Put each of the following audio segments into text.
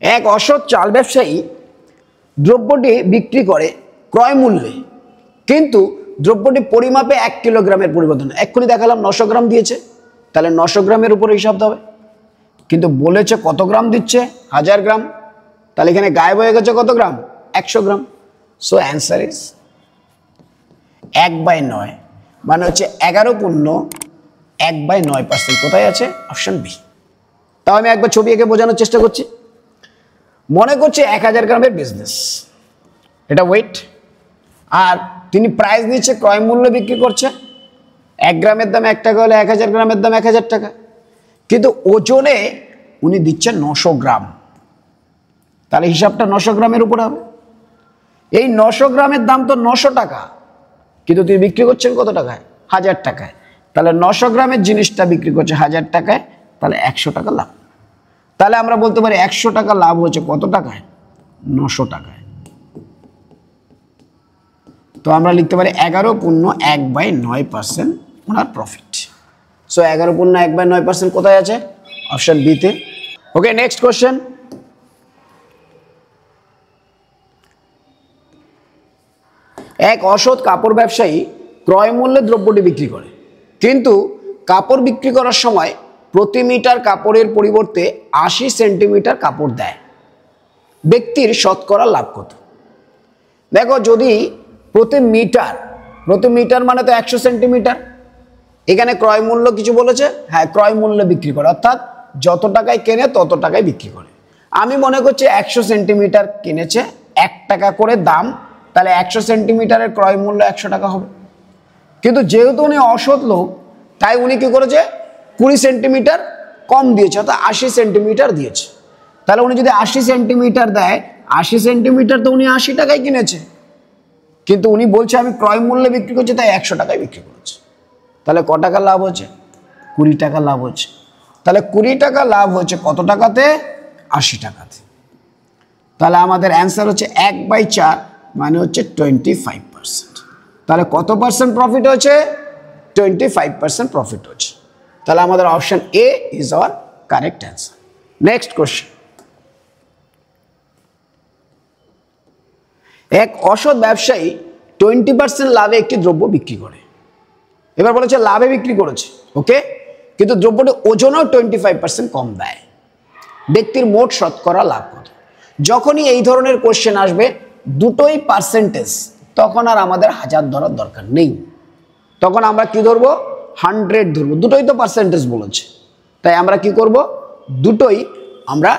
এক অসৎ চাল ব্যবসায়ী দ্রব্যটি বিক্রি করে ক্রয় মূল্যে, কিন্তু দ্রব্যটি পরিমাপে 1 কিলোগ্রামের পরিবর্তন। এক্ষুনি দেখালাম 900 গ্রাম দিয়েছে, তাহলে 900 গ্রামের উপরে হিসাব হবে, কিন্তু বলেছে কত গ্রাম দিচ্ছে, 1000 গ্রাম, তাহলে এখানে গায়েব হয়ে গেছে কত গ্রাম, 100 গ্রাম। সো অ্যান্সার ইজ 1/9, মানে হচ্ছে 11.1/9%। কোথায় আছে, অপশন বি। তাও আমি একবার ছবি এঁকে বোঝানোর চেষ্টা করছি। মনে করছে 1000 গ্রামের বিজনেস, এটা ওয়েট, আর তিনি প্রাইস দিচ্ছে, ক্রয় মূল্য বিক্রি করছে 1 গ্রামের দাম 1 টাকা হলে 1000 গ্রামের দাম 1000 টাকা, কিন্তু ওজনে উনি দিচ্ছেন 900 গ্রাম, তাহলে হিসাবটা 900 গ্রামের উপর হবে। এই 900 গ্রামের দাম তো 900 টাকা, কিন্তু তিনি বিক্রি করছেন কত টাকায়, 1000 টাকায়, তাহলে 900 গ্রামের জিনিসটা বিক্রি করছে 1000 টাকায়, তাহলে 100 টাকা লাভ। তাহলে আমরা বলতে পারি 100 টাকা লাভ হচ্ছে কত টাকায়, 900 টাকায়। তো আমরা লিখতে পারি 11.1/9% ওনার প্রফিট। সো 11.1/9% কোথায় আছে, অপশন বিতে। ওকে, নেক্সট কোশ্চেন। এক অসৎ কাপড় ব্যবসায়ী ক্রয় মূল্যে দ্রব্যটি বিক্রি করে, কিন্তু কাপড় বিক্রি করার সময় প্রতি মিটার কাপড়ের পরিবর্তে 80 সেন্টিমিটার কাপড় দেয়, ব্যক্তির শতকরা লাভ কত? দেখো, যদি প্রতি মিটার মানে তো 100 সেন্টিমিটার, এখানে ক্রয় মূল্য কিছু বলেছে, হ্যাঁ ক্রয় মূল্য বিক্রি করে, অর্থাৎ যত টাকায় কেনে তত টাকায় বিক্রি করে। আমি মনে করছি 100 সেন্টিমিটার কিনেছে, 1 টাকা করে দাম, তাহলে 100 সেন্টিমিটারের ক্রয় মূল্য 100 টাকা হবে। কিন্তু যেহেতু উনি অসৎ লোক, তাই উনি কি করেছে, 20 সেন্টিমিটার কম দিয়েছে, অর্থাৎ 80 সেন্টিমিটার দিয়েছে। তাহলে উনি যদি 80 সেন্টিমিটার দেয়, 80 সেন্টিমিটার তো উনি 80 টাকায় কিনেছে, কিন্তু উনি বলছে আমি ক্রয় মূল্যে বিক্রি করছি, তাই 100 টাকায় বিক্রি করেছে। তাহলে ক টাকা লাভ হচ্ছে, 20 টাকা লাভ হচ্ছে। তাহলে 20 টাকা লাভ হচ্ছে কত টাকাতে, 80 টাকাতে। তাহলে আমাদের অ্যান্সার হচ্ছে 1/4, মানে হচ্ছে 25%। তাহলে কত পার্সেন্ট প্রফিট হচ্ছে, 25% প্রফিট হচ্ছে। তাহলে আমাদের option A is our correct answer. Next question. এক অসৎ ব্যবসায়ী 20% লাভে একটি দ্রব্য বিক্রি করে। এবার বলেছে লাভে বিক্রি করেছে, ওকে, কিন্তু দ্রব্যটি ওজনেও 25% কম দেয়, ব্যক্তির মোট শতকরা লাভ কত? যখনই এই ধরনের কোশ্চেন আসবে দুটোই পার্সেন্টেজ, তখন আর আমাদের 1000 ধরার দরকার নেই, তখন আমরা কি ধরবো, 100 ধরবো, দুটোই তো পার্সেন্টেজ বলেছে, তাই আমরা কি করব, দুটোই আমরা।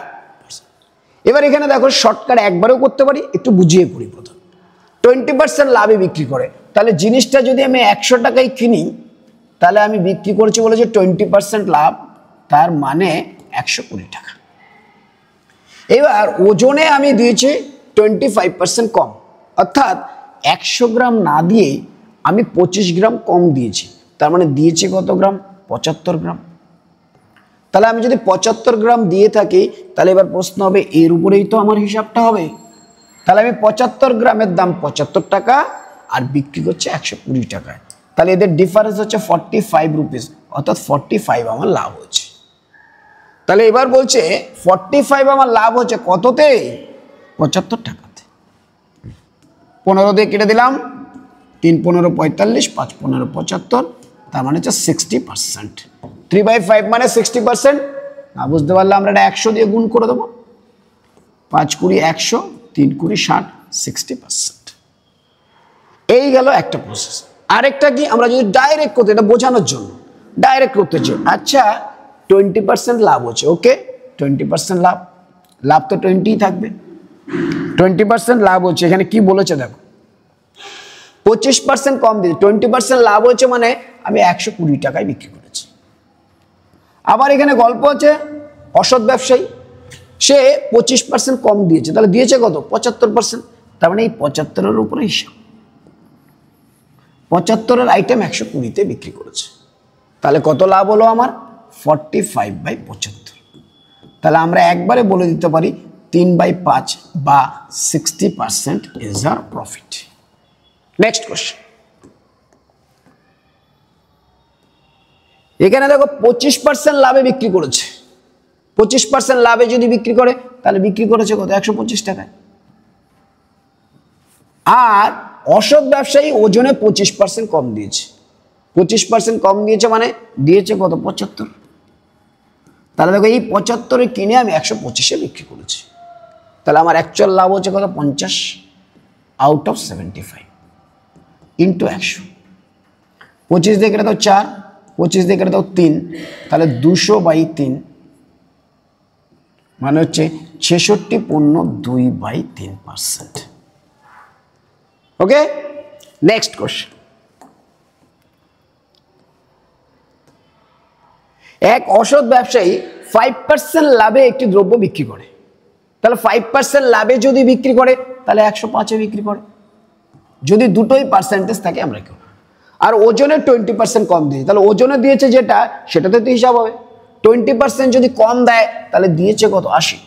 এবার এখানে দেখো, শর্টকাট একবারেও করতে পারি, একটু বুঝিয়ে করি। প্রথম 20% লাভে বিক্রি করে, তাহলে জিনিসটা যদি আমি 100 টাকায় কিনি, তাহলে আমি বিক্রি করছি বলেছি 20% লাভ, তার মানে 120 টাকা। এবার ওজনে আমি দিয়েছি 25% কম, অর্থাৎ 100 গ্রাম না দিয়ে আমি 25 গ্রাম কম দিয়েছি, তার মানে দিয়েছি কত গ্রাম, 75 গ্রাম। তাহলে আমি যদি 75 গ্রাম দিয়ে থাকি, তাহলে এবার প্রশ্ন হবে এর উপরেই তো আমার হিসাবটা হবে। তাহলে আমি 75 গ্রামের দাম 75 টাকা, আর বিক্রি করছে 120 টাকায়, তাহলে এদের ডিফারেন্স হচ্ছে 45 রুপিস, অর্থাৎ 45 আমার লাভ হচ্ছে। তাহলে এবার বলছে 45 আমার লাভ হচ্ছে কততে, 75 টাকাতে। 15 দিয়ে কেটে দিলাম, 3 15 45, 5 15 75, তার মানে হচ্ছে 60%। 3/5 মানে 60%। না বুঝতে পারলে আমরা এটা 100 দিয়ে গুণ করে দেবো, 5 20 100, 3 20 60, 60%। এই গেল একটা প্রসেস। আরেকটা কি, আমরা যদি ডাইরেক্ট করতে, এটা বোঝানোর জন্য ডাইরেক্ট করতে চাই। আচ্ছা, 20% লাভ হচ্ছে, ওকে, 20% লাভ, লাভ তো 20 থাকবে। 20% লাভ হচ্ছে, এখানে কি বলেছে দেখো, 25% কম দিয়েছে, 20% লাভ হচ্ছে, মানে আমি 120 টাকায় বিক্রি করেছি। আবার এখানে গল্প আছে, অসৎ ব্যবসায়ী সে 25% কম দিয়েছে, তাহলে দিয়েছে কত, 75%, তার মানে এই 75-এর উপরে হিসাব, 75-এর আইটেম 120-তে বিক্রি করেছে, তাহলে কত লাভ হলো আমার, 45/75। তাহলে আমরা একবারে বলে দিতে পারি 3/5 বা 60% is our profit. Next question. এখানে দেখো 25% লাভে বিক্রি করেছে, 25% লাভে যদি বিক্রি করে তাহলে বিক্রি করেছে কত 125 টাকায়। আর অসৎ ব্যবসায়ী ওজনে 25% কম দিয়েছে, 25% কম দিয়েছে মানে দিয়েছে কত 75। তাহলে দেখো এই 75-এ কিনে আমি 125-এ বিক্রি করেছি, তাহলে আমার অ্যাকচুয়াল লাভ হচ্ছে কত 50 আউট অফ 75 ইন্টু 100। 25 দিয়ে কেটে দাও 4, 25 দিয়ে কেটে দাও 3, তাহলে 200/3 মানে হচ্ছে 66.2/3%। ওকে, নেক্সট কোশ্চেন। এক অসৎ ব্যবসায়ী 5% লাভে একটি দ্রব্য বিক্রি করে, তাহলে 5% লাভে যদি বিক্রি করে তাহলে 105-এ বিক্রি করে, যদি দুটোই পার্সেন্টেজ থাকে আমরা কেউ। আর ওজনে 20% কম দিয়েছে, তাহলে ওজনে দিয়েছে যেটা সেটাতে তো হিসাব হবে। 20% যদি কম দেয় তাহলে দিয়েছে কত 80,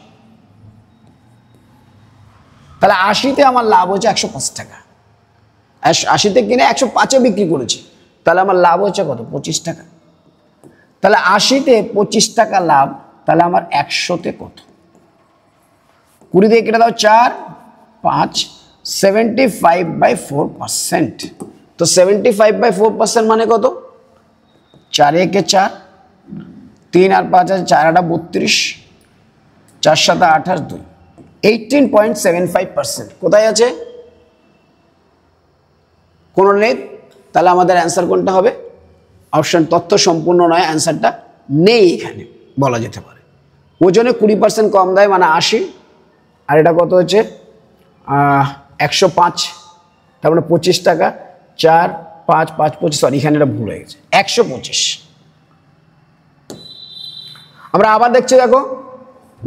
তাহলে 80-তে আমার লাভ হচ্ছে 105 টাকা। 80-তে কিনে 105-এ বিক্রি করেছি, তাহলে আমার লাভ হচ্ছে কত 25 টাকা। তাহলে 80-তে 25 টাকা লাভ, তাহলে আমার 100-তে কত 20 দিয়ে কেটে দাও 4, 5, 75/4%। তো 75/4% মানে কত 4 একে 4, 3 আর 5 আছে 4 8 32, 4 7 28 2, 18.75%। কোথায় আছে কোন নেই, তাহলে আমাদের অ্যান্সার কোনটা হবে? অপশন তথ্য সম্পূর্ণ নয়, অ্যান্সারটা নেই এখানে বলা যেতে পারে। ওজনে 20% কম দেয় মানে 80, আর এটা কত হচ্ছে 105, তার মানে 25 টাকা। 4 5 5 25, সরি এখানে এটা ভুল হয়ে গেছে, 125। আমরা আবার দেখছি, দেখো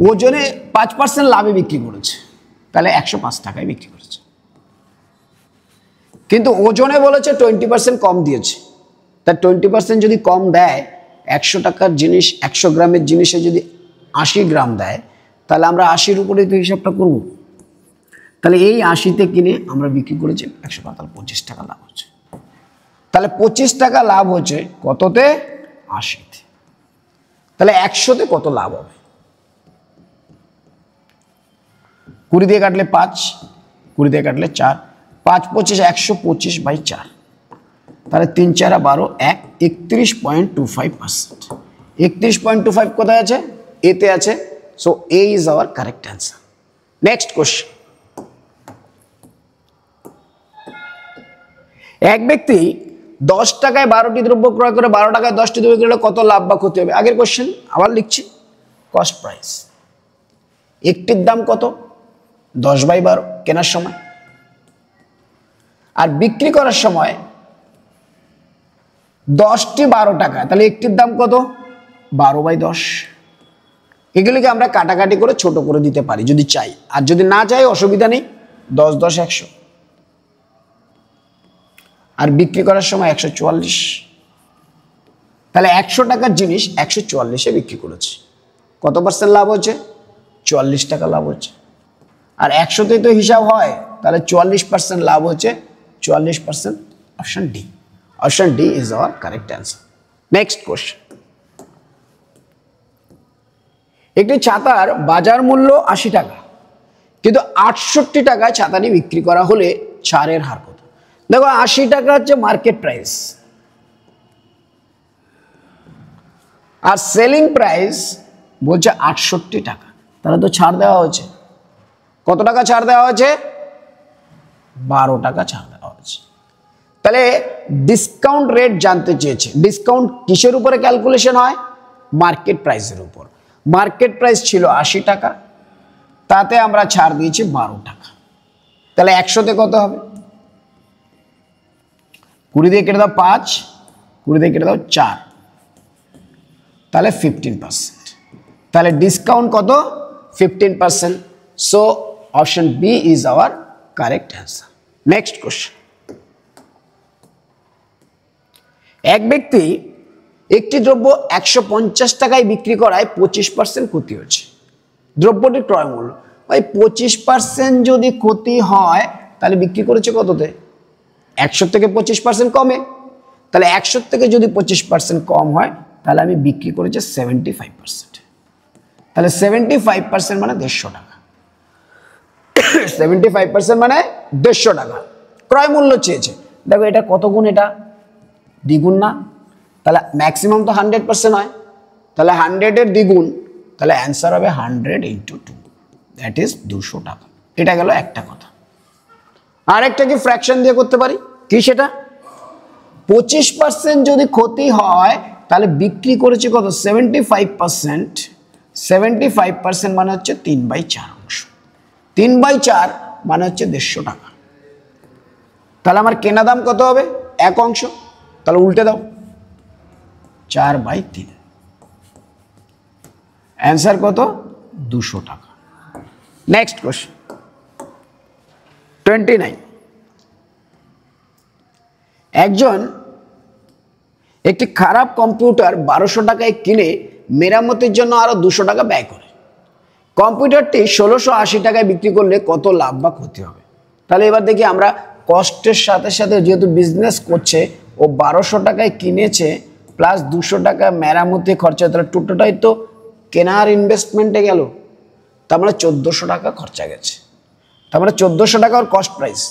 ওজনে 5% লাভে বিক্রি করেছে, তাহলে 105 টাকায় বিক্রি করেছে, কিন্তু ওজনে বলেছে 20% কম দিয়েছে। তার 20% যদি কম দেয়, 100 টাকার জিনিস 100 গ্রামের জিনিসে যদি 80 গ্রাম দেয়, তাহলে আমরা 80-র উপরে তো হিসাবটা করব। তাহলে এই 80-তে কিনে আমরা বিক্রি করেছি 100 টাকা, তাহলে 25 টাকা লাভ হচ্ছে। তাহলে 25 টাকা লাভ হচ্ছে কততে 80-তে, তাহলে 100-তে কত লাভ হবে? 20 দিয়ে কাটলে 5, 20 দিয়ে কাটলে 4, 5 25 125/4, তাহলে 3 4 12 1, 31.25%। 31.25 কোথায় আছে? এতে আছে। So A is our correct answer. Next question. এক ব্যক্তি 10 টাকায় 12টি দ্রব্য ক্রয় করে 12 টাকায় 10টি দ্রব্য কিনলে কত লাভ বা ক্ষতি হবে? আগের কোশ্চেন আবার লিখছি। কস্ট প্রাইস, একটির দাম কত 10/12 কেনার সময়, আর বিক্রি করার সময় 10টি 12 টাকা, তাহলে একটির দাম কত 12/10। এগুলিকে আমরা কাটাকাটি করে ছোট করে দিতে পারি যদি চাই, আর যদি না চাই অসুবিধা নেই, 10 10 100, আর বিক্রি করার সময় 144। তাহলে 100 টাকার জিনিস 144-এ বিক্রি করেছে, কত পার্সেন্ট লাভ হচ্ছে? 44 টাকা লাভ হচ্ছে। আর 100-তেই তো হিসাব হয়, তাহলে 44% লাভ হচ্ছে, 44%। Option D, option D is our correct answer. Next question. একটি ছাতার বাজার মূল্য 80 টাকা, কিন্তু 68 টাকায় ছাতাটি বিক্রি করা হলে ছাড়ের হার কত? দেখো 80 টাকা হচ্ছে মার্কেট প্রাইস, আর সেলিং প্রাইস বলছে 68 টাকা, তাহলে তো ছাড় দেওয়া হয়েছে। কত টাকা ছাড় দেওয়া হয়েছে? 12 টাকা ছাড় দেওয়া হয়েছে। তাহলে ডিসকাউন্ট রেট জানতে চেয়েছে। ডিসকাউন্ট কিসের উপরে ক্যালকুলেশন হয়? মার্কেট প্রাইসের উপর। মার্কেট প্রাইস ছিল 80 টাকা, তাতে আমরা ছাড় দিয়েছি 12 টাকা, তাহলে 100-তে কত হবে? 20 দিয়ে কেটে দাও 5, 20 দিয়ে কেটে দাও 4, তাহলে 15%। তাহলে ডিসকাউন্ট কত? 15%। So option B is our correct answer. Next question. এক ব্যক্তি একটি দ্রব্য 150 টাকায় বিক্রি করায় 25% ক্ষতি হচ্ছে। দ্রব্যটির ক্রয় মূল্য, ভাই 25% যদি ক্ষতি হয় তাহলে বিক্রি করেছে কততে? 100 থেকে 25% কমে, তাহলে 100 থেকে যদি 25% কম হয় তাহলে আমি বিক্রি করেছি 75%। তাহলে 75% মানে 150 টাকা। 75% মানে 150 টাকা ক্রয় মূল্য চেয়েছে। দেখো এটা কত গুণ, এটা দ্বিগুণ না? তাহলে ম্যাক্সিমাম তো 100% হয়, তাহলে 100-এর দ্বিগুণ, তাহলে অ্যান্সার হবে 100 × 2, দ্যাট ইজ 200 টাকা। এটা গেল একটা কথা। আরেকটা কি ফ্র্যাকশন দিয়ে করতে পারি, কি সেটা? 25% যদি ক্ষতি হয় তাহলে বিক্রি করেছে কত? 75%। 75% মানে হচ্ছে 3/4 অংশ। 3/4 মানে হচ্ছে 150 টাকা। তাহলে আমার কেনা দাম কত হবে? 1 অংশ। তাহলে উল্টে দাও, 4/3। অ্যান্সার কত? 200 টাকা। Next question 29। একজন একটি খারাপ কম্পিউটার 1200 টাকায় কিনে মেরামতির জন্য আরো 200 টাকা ব্যয় করে। কম্পিউটারটি 1680 টাকায় বিক্রি করলে কত লাভ বা ক্ষতি হবে? তাহলে এবার দেখি আমরা কষ্টের সাথে সাথে, যেহেতু বিজনেস করছে, ও 1200 টাকায় কিনেছে প্লাস 200 টাকা মেরামতি খরচা, তাহলে টোটালটাই তো কেনার ইনভেস্টমেন্টে গেল, তার মানে 1400 টাকা খরচা গেছে। তার মানে 1400 টাকা ওর কস্ট প্রাইস,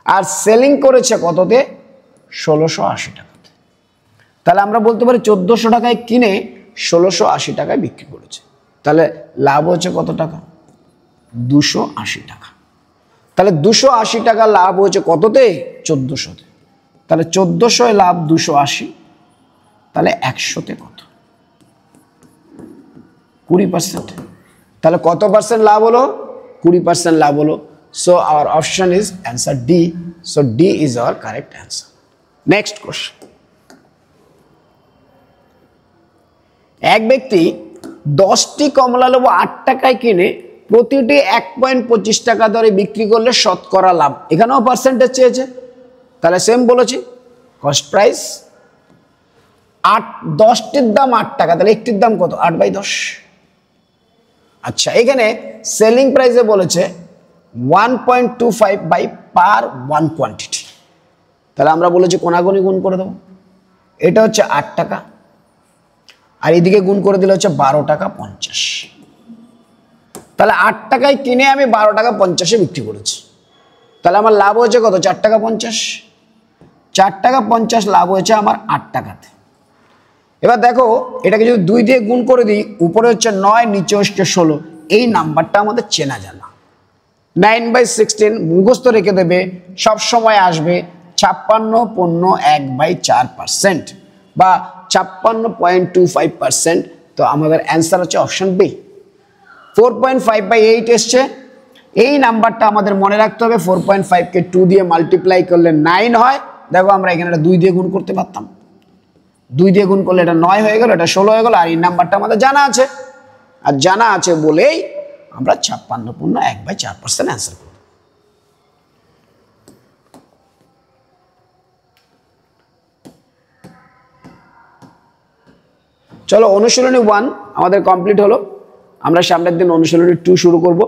আর সেলিং করেছে কততে? 1680 টাকাতে। তাহলে আমরা বলতে পারি 1400 টাকায় কিনে 1680 টাকায় বিক্রি করেছে। তাহলে লাভ হচ্ছে কত টাকা? 280 টাকা। তাহলে 280 টাকা লাভ হয়েছে কততে? 1400-তে। তাহলে 1400 লাভ 280, তাহলে 100-তে কত? 20%। তাহলে কত পার্সেন্ট লাভ হলো? 20% লাভ হলো। So our option is answer D. So D is our correct answer. Next question. এক ব্যক্তি 10টি কমলালেবু 8 টাকায় কিনে প্রতিটি 1.25 টাকা দরে বিক্রি করলে শতকরা লাভ। এখানেও পার্সেন্টেজ চেয়েছে, তাহলে সেম বলেছি, কস্ট প্রাইস 10টির দাম 8 টাকা, তাহলে একটির দাম কত? 8/10। আচ্ছা, এখানে সেলিং প্রাইসে বলেছে 1.25 বাই পার 1 কোয়ান্টিটি। তাহলে আমরা বলেছি কোনাগুনি গুণ করে দেবো। এটা হচ্ছে 8 টাকা, আর এদিকে গুণ করে দিলে হচ্ছে 12 টাকা 50। তাহলে 8 টাকায় কিনে আমি 12 টাকা 50-এ বিক্রি করেছি। তাহলে আমার লাভ হয়েছে কত? 4 টাকা 50। 4 টাকা 50 লাভ হয়েছে আমার 8 টাকাতে। এবার দেখো এটাকে যদি 2 দিয়ে গুণ করে দিই, উপরে হচ্ছে 9, নিচে হচ্ছে 16, এই নাম্বারটা আমাদের চেনা জানা। 9/16 মুখস্থ রেখে দেবে, সব সময় আসবে 56 পণ্য 1/4% বা 56.25%। তো আমাদের অ্যান্সার হচ্ছে অপশন বি। 4.5/8 এসছে, এই নাম্বারটা আমাদের মনে রাখতে হবে। 4.5-কে 2 দিয়ে মাল্টিপ্লাই করলে 9 হয়। দেখো আমরা এখানে 2 দিয়ে গুণ করতে পারতাম, 2 দিয়ে গুণ করলে এটা 9 হয়ে গেল, এটা 16 হয়ে গেল, আর এই নাম্বারটা আমাদের জানা আছে। আর জানা আছে বলেই আমরা 56.1/4% অ্যান্সার করব। চলো অনুশীলনী 1 আমাদের কমপ্লিট হলো। আমরা সামনের দিন অনুশীলনী 2 শুরু করব।